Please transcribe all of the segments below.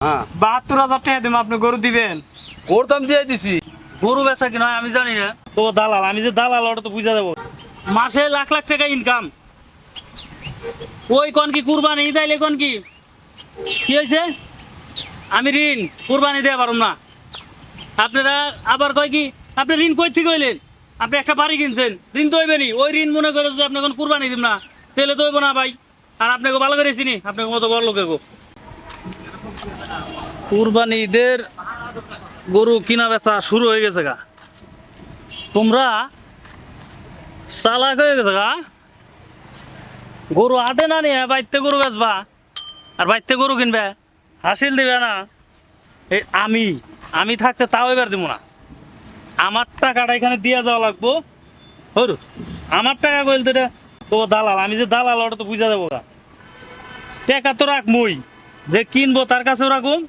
হ্যাঁ 72,000 টাকা দিব, আপনি গরু দিবেন? ওর দাম দিয়ে দিছি। গরু বেচা কি নয় আমি জানি না, তো দালাল, আমি যে দালাল ওটা তো বুঝা দেবো। মাসে লাখ লাখ টাকা ইনকাম, ওই কোন কি কুরবানি দিলে কোন কি কি হয়েছে? আমি ঋণ কুরবানি দেওয়া পারুম না। আপনারা আবার কয় কি আপনি ঋণ কই থেকে হইলেন? আপনি একটা বাড়ি কিনছেন, ঋণ তো হইবেনি। ওই ঋণ মনে করে যদি আপনি এখন কুরবানি দিব না, তাহলে তো হইব না ভাই। আর আপনাকে ভালো করে চিনি, আপনাকে মতো বড় লোকে গো। কুরবানি ঈদের গরু কিনা বেচা শুরু হয়ে গেছে গা। তোমরা চালাক হয়ে গেছে গা। গরু হাটে না নিয়ে বাইতে গরু বেচবা, আর বাইতে গরু কিনবে, হাসিল দিবে না। এই আমি থাকতে তাও এবার দিব না। আমার টাকাটা এখানে দিয়ে যাওয়া লাগবো। হরু আমার টাকা কইল তো এটা তো দালাল, আমি যে দালাল ওটা তো বুঝা দেবো না। টাকা তো রাখবই, যে কিনবো তার কাছেও রাখুম,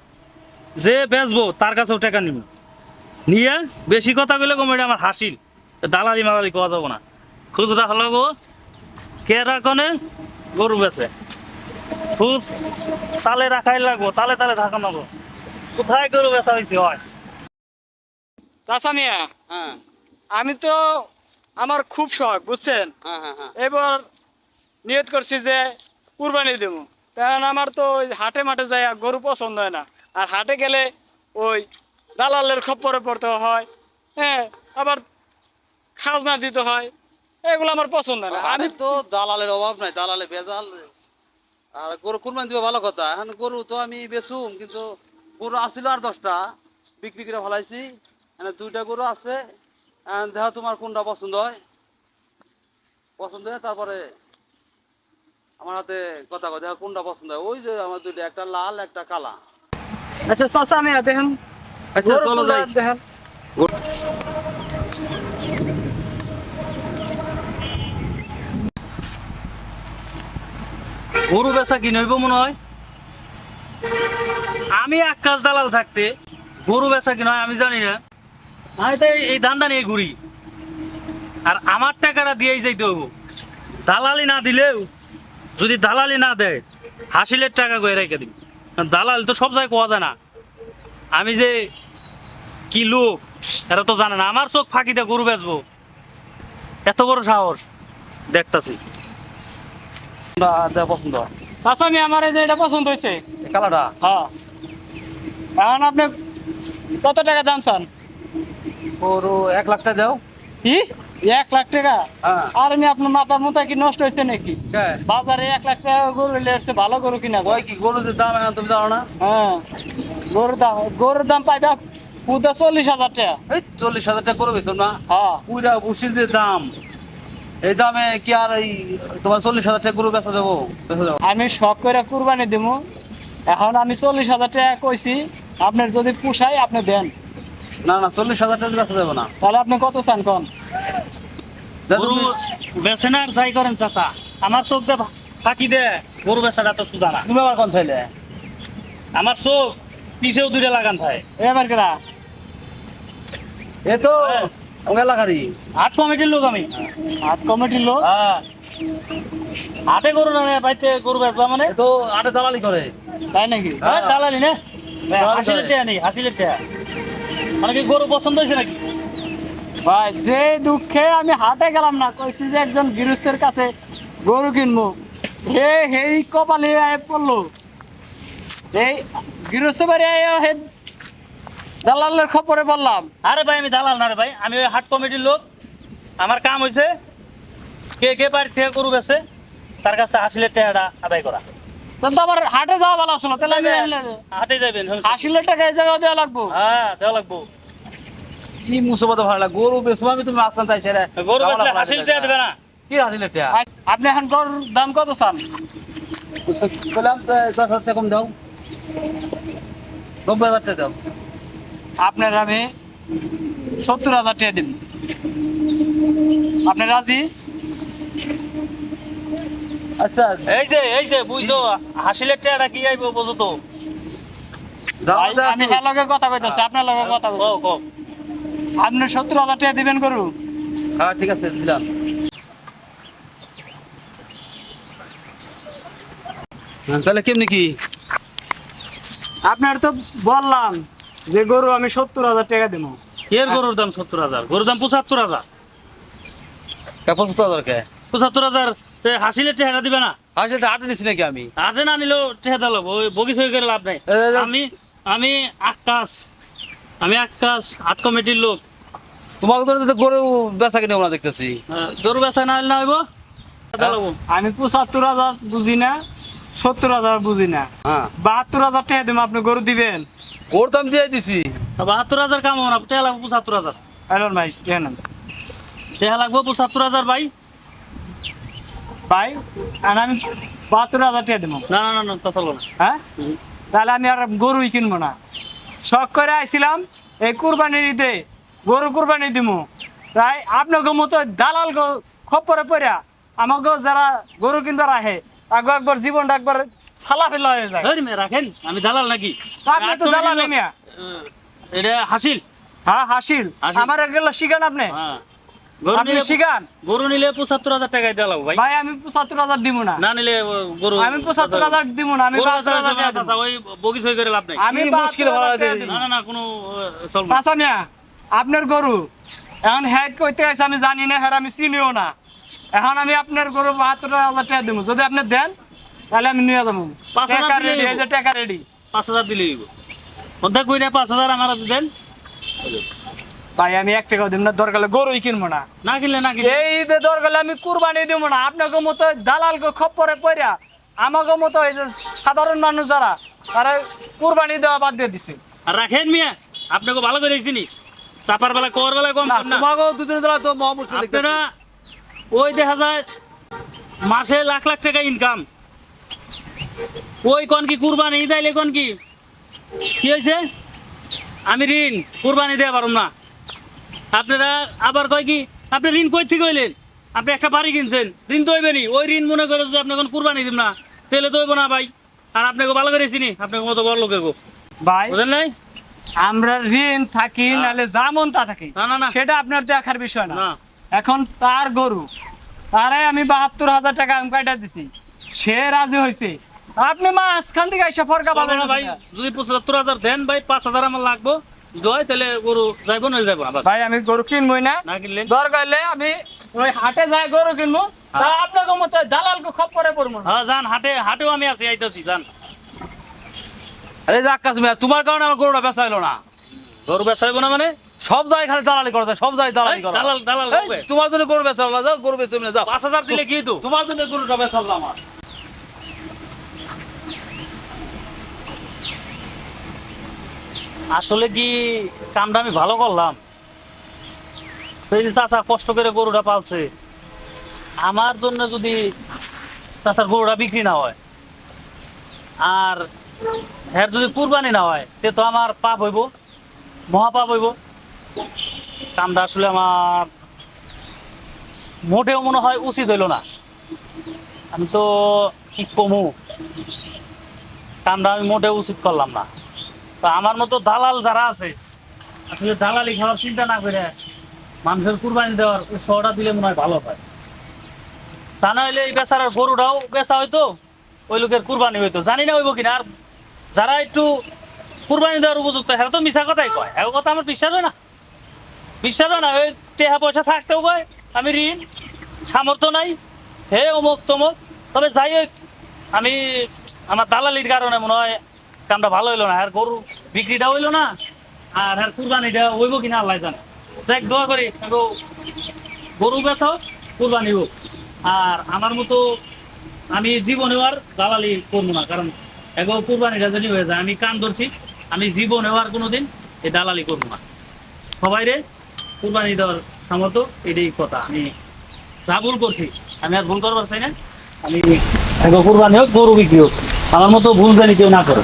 যে বেচবো তার কাছেও টাকা নিব। নিয়ে বেশি কথা কইলে কম, এটা আমার হাসিল। দালালি মালালি কোয়া যাবো না। খুচরা হলো গো কেরা কনে গরু বেচে, খুচ তালে রাখাই লাগবো, তালে তালে থাকা নেবো। কোথায় গরু বেচা হয়েছে হয়? চাচা মিয়া, হ্যাঁ আমি তো আমার খুব শখ, বুঝছেন? হ্যাঁ হ্যাঁ হ্যাঁ এবার নিয়ত করছি যে কুরবানি দেবো। কারণ আমার তো ওই হাটে মাঠে যায় গরু পছন্দ হয় না। আর হাটে গেলে ওই দালালের খপ্পরে পড়তে হয়, হ্যাঁ, আবার খাজনা দিতে হয়, এগুলো আমার পছন্দ হয় না। আমি তো দালালের অভাব নাই, দালালে ভেজাল। আর গরু কুরবানি দিবে ভালো কথা। এখন গরু তো আমি বেচুম, কিন্তু গরু আসছিল আর 10টা, বিক্রি করে ফেলাইছি। এখানে 2টা গরু আছে। এখন দেখো তোমার কোনটা পছন্দ হয়। পছন্দ হয় তারপরে আমার হাতে কথা কয়, দেখো কোনটা পছন্দ হয়। ওই যে আমার 2টা, একটা লাল একটা কালা। আচ্ছা চাচা মিয়া, দেখেন আচ্ছা চলো গরুগুলা যাই। দেখেন। গরু বেচা কি নইব মনে হয়? আমি আকাশ দালাল থাকতে গরু বেচা কি নয় আমি জানি না। আমি তো এই ধান্দা নিয়ে ঘুরি, আর আমার টাকাটা দিয়েই যাইতে হবো। দালালি না দিলেও, যদি দালালি না দেয়, হাসিলের টাকা গয়ে রেখে দিবি। দালাল তো সব জায়গায় কোয়া যায় না। আমি যে কি লোক এরা তো জানে না। আমার চোখ ফাঁকি দিয়ে গরু বেচবো, এত বড় সাহস দেখতাছি। কোনটা দেওয়া পছন্দ হয়? চাচা মিয়া, আমার এই যে এটা পছন্দ হয়েছে। এই কালাটা? হ্যাঁ, এখন আপনি কত টাকা দাম চান? গরু 1 লাখ টাকা দাও। কি 1 লাখ টাকা? হ্যাঁ। আর আমি আপনার মাথার মতো কি নষ্ট হয়েছে নাকি? কে? বাজারে 1 লাখ টাকা গরু হইলে এর চেয়ে ভালো গরু কিনা যায়। ওই কি গরুর যে দাম এখন তুমি জানো না? হ্যাঁ, গরুর দাম পাইবা পুদা 40,000 টাকা। এই 40,000 টাকা গরু বেচো না? হ্যাঁ, পুরা ভুসির যে দাম, এই দামে কি আর এই তোমার 40,000 টাকা গরু বেচা দেবো? বেচা দেবো? আমি শখ করে কুরবানি দিব। এখন আমি 40,000 টাকা কইছি, আপনার যদি পোষায় আপনি দেন। না না, 40,000 টাকা বেচা দেবো না। তাহলে আপনি কত চান কোন? দাও গরু তুমি। বেচে না আর যাই করেন চাচা, আমার চোখ দিয়ে ফাঁকি দে। গরু বেচাটা তো সুদা না। তুমি আবার কোন থাইলে? আমার চোখ পিছেও দুইটা লাগান থাকে। এবার কেরা? এ তো হ্যাঁ। আমার এলাকারই। হাট কমিটির লোক আমি। হাট কমিটির লোক? হ্যাঁ, হাটে গরু না বাইতে গরু বেচবা মানে? এ তো আটে দালালি করে। তাই নাকি? হ্যাঁ। দালালি না, দালালি হাসিলের করে। টাকা নেই, হাসিলের টাকা। মানে কি গরু পছন্দ হয়েছে নাকি? ভাই, যে দুঃখে আমি হাটে গেলাম না, কইছি যে একজন গৃহস্থের কাছে গরু কিনবো, হেই কপালে আয় পড়লো। এই গৃহস্থ বাড়ি আয় হে দালালের খবরে বললাম। আরে ভাই আমি দালাল না রে ভাই, আমি ওই হাট কমিটির লোক। আমার কাম হয়েছে কে কে বাড়ি থেকে গরু বেছে তার কাছ থেকে হাসিলের টাকাটা আদায় করা। তাহলে তো আমার হাটে যাওয়া ভালো ছিল, তাহলে আমি হাটে যাবেন, 80,000 টাকা এই জায়গায় দেওয়া লাগবো। হ্যাঁ দেওয়া লাগবো। কি মুসিবত ভালো লাগে গরু বেচবো আমি, তুমি আজকাল তাই ছেড়ে গরু বেচলে হাসিল টাকা দেবে না? কি হাসিলে টাকা? আপনি এখন গরুর দাম কত চান? বললাম 10,000 টাকা কম দাও, 90,000 টাকা দাও। আপনার আমি 70,000 টাকা দিন। আপনি রাজি? আচ্ছা এই যে বুঝছো হাসিলের টাকাটা কি আইবো বুঝো তো। দাও ভাই, দাও। আমি হ্যাঁ লগে কথা কইতাছি, আপনার লগে কথা কও কইতাছি। কও। আপনি 70,000 টাকা দিবেন গরু? হ্যাঁ ঠিক আছে দিলাম। তাহলে কেমনি কি? আপনার তো বললাম যে গরু আমি 70,000 টাকা দেবো। এর গরুর দাম 70,000, গরুর দাম 75,000। 75,000 কে 75,000 হাসিলের চেহারা দিবে না? আর সেটা হাটে নিছি নাকি আমি? আজে না নিলেও চেহারা লোক ওই বগিস হয়ে গেলে লাভ নাই। আমি আমি আমি আকাশ হাট কমিটির লোক। তোমাকে তো গরু বেচা কিনে না দেখতেছি। গরু বেচা না হলে না হইব। আমি 75,000 বুঝি না, 70,000 বুঝি না, হ্যাঁ 72,000 টাকা দেবো, আপনি গরু দিবেন? গরু দাম দিয়ে দিছি। 72,000 কাম হবে না, টেহা লাগবো 75,000। এলন ভাই কেন টেহা লাগবো 75,000 ভাই। ভাই? আর আমি 72,000 টাকা দেবো। না না না না, কথা বলো না। হ্যাঁ, তাহলে আমি আর গরুই কিনবো না। শখ করে আইছিলাম এই কুরবানির ঈদে গরু কুরবানি দিব, তাই আপনাকে মতো দালাল খপ্পরে পড়া আমাকে যারা গরু কিনবার আহে তাকে একবার জীবনটা একবার ছালা ফেলা হয়ে যায়। এই মেয়ে রাখেন, আমি দালাল নাকি? আপনি তো দালাল মিয়া। এটা হাসিল। হ্যাঁ হাসিল, হাসিল। আমার এগুলো শিখান আপনি। হ্যাঁ, আপনি শিখান। গরু নিলে 75,000 টাকায় দিলাম ভাই। ভাই আমি 75,000 দিব না। না নিলে গরু আমি 75,000 দিব না, আমি 72,000 টাকা দেব। ওই বগিস হয়ে গেলে লাভ নাই। আমি কি মুশকিল 72,000 ভাড়া টাকা দিয়ে দিব। না না না, কোনো চলবে না। চাচা মিয়া, আপনার গরু এখন হ্যাক করতে গেছে আমি জানি না, হ্যাঁ আমি চিনিও না। এখন আমি আপনার গরু 72,000 টাকা দেবো, যদি আপনি দেন তাহলে আমি নিয়ে যাবো। 5,000 টাকা দিলেই রেডি, এই হইবো। যে টাকা রেডি। 5,000 দিলে দিব। অর্ধেক কই না 5,000 আমার দেন। ভাই আমি 1 টাকাও দেব না, দরকার হলে গরুই কিনবো না। না কিনলে না কিনলে এই ঈদে দরকার হলে আমি কুরবানি দেবো না। আপনাকে মতো দালালকে খপ্পরে পড়া আমাকে মতো এই যে সাধারণ মানুষ যারা তারা কুরবানি দেওয়া বাদ দিয়ে দিছে। আর রাখেন মিয়া, আপনাকে ভালো করে চিনি। চাপার বেলা কর বেলা কম না কর না। তোমাকে দুদিনের দ্বারা তো মহা মুশকিল দেখতেছি। আপনারা ওই দেখা যায় মাসে লাখ লাখ টাকা ইনকাম, ওই কোন কি কুরবানি দিলে কোন কি কি হয়েছে? আমি ঋণ কুরবানি দেওয়া পারুম না। আপনারা আবার কয় কি আপনি ঋণ কই থেকে হইলেন? আপনি একটা বাড়ি কিনছেন, ঋণ তো হইবেনি। ওই ঋণ মনে করে যদি আপনি কোন কুরবানি দিব না তাহলে তো হইব না ভাই। আর আপনাকে ভালো করে চিনি, আপনাকে মতো বড় লোকে গো, ভাই বুঝলেন নাই? আমরা ঋণ থাকি না। নাহলে যেমন তা থাকি, না না না সেটা আপনার দেখার বিষয় না। না। এখন তার গরু, তারে আমি 72,000 টাকা আমি কাটা দিছি, সে রাজি হয়েছে। আপনি মাঝখান থেকে এসে ফরকা চলবে পাবেন না ভাই। যদি 75,000 দেন ভাই, 5,000 আমার লাগবো। দয় তাহলে গরু যাইবো না যাইবো না বাস। ভাই আমি গরু কিনবই না। না কিনলেন দরকার হলে আমি ওই হাটে যাই গরু কিনবো, তা আপনাকে মতো দালালকে খপ্পরে পড়বো না। হ্যাঁ যান, হাটেও আমি আছি, আইতেছি যান। আরে যাক কাজ মিয়া, তোমার কারণে আমার গরুটা বেচা হলো না। গরু বেচাইবো না মানে? সব জায়গায় খালি দালালি করা যায়, সব জায়গায় দালালি করা। দালাল দালাল এই, তোমার জন্য গরু বেচা হলো না, যাও গরু বেচে যাও। 5,000 দিলে কি তো? তোমার জন্য গরুটা বেচা হলো আমার। আসলে কি কামটা আমি ভালো করলাম? এই যে চাচা কষ্ট করে গরুটা পালছে, আমার জন্য যদি চাচার গরুটা বিক্রি না হয় আর এর যদি কুরবানি না হয়, তে তো আমার পাপ হইব, মহাপাপ হইব। কামটা আসলে আমার মোটেও মনে হয় উচিত হইল না। আমি তো কি কমু, কামটা আমি মোটেও উচিত করলাম না। তো আমার মতো দালাল যারা আছে, আসলে দালালি খাওয়ার চিন্তা না করে মানুষের কুরবানি দেওয়ার উৎসাহটা দিলে মনে হয় ভালো হয়। তা না হইলে এই বেচারার গরুটাও বেচা হইতো, ওই লোকের কুরবানি হইতো। জানি না হইব কিনা। আর যারা একটু কুরবানি দেওয়ার উপযুক্ত, হ্যাঁ তো মিশা কথাই কয়, হ্যাঁ কথা আমার বিশ্বাস হয় না। বিশ্বাস হয় না। ওই টেহা পয়সা থাকতেও কয় আমি ঋণ, সামর্থ্য নাই, হে অমুক তমুক। তবে যাই হোক, আমি আমার দালালির কারণে মনে হয় কামটা ভালো হইলো না। আর গরু বিক্রিটা হইলো না, আর আর কুরবানিটা হইব কিনা আল্লাহ জানে। দেখ দোয়া করি গরু বেচাও, কুরবানি হোক। আর আমার মতো আমি জীবনেও আর দালালি করবো না, কারণ এগো কুরবানিটা যদি হয়ে যায়, আমি কান ধরছি, আমি জীবনেও আর কোনোদিন এই দালালি করবো না। সবাই রে কুরবানি দেওয়ার সামর্থ্য, এটাই কথা। আমি যা ভুল করছি আমি আর ভুল করবার চাই না। আমি এগো কুরবানি হোক, গরু বিক্রি হোক, আমার মতো ভুল জানি কেউ না করে।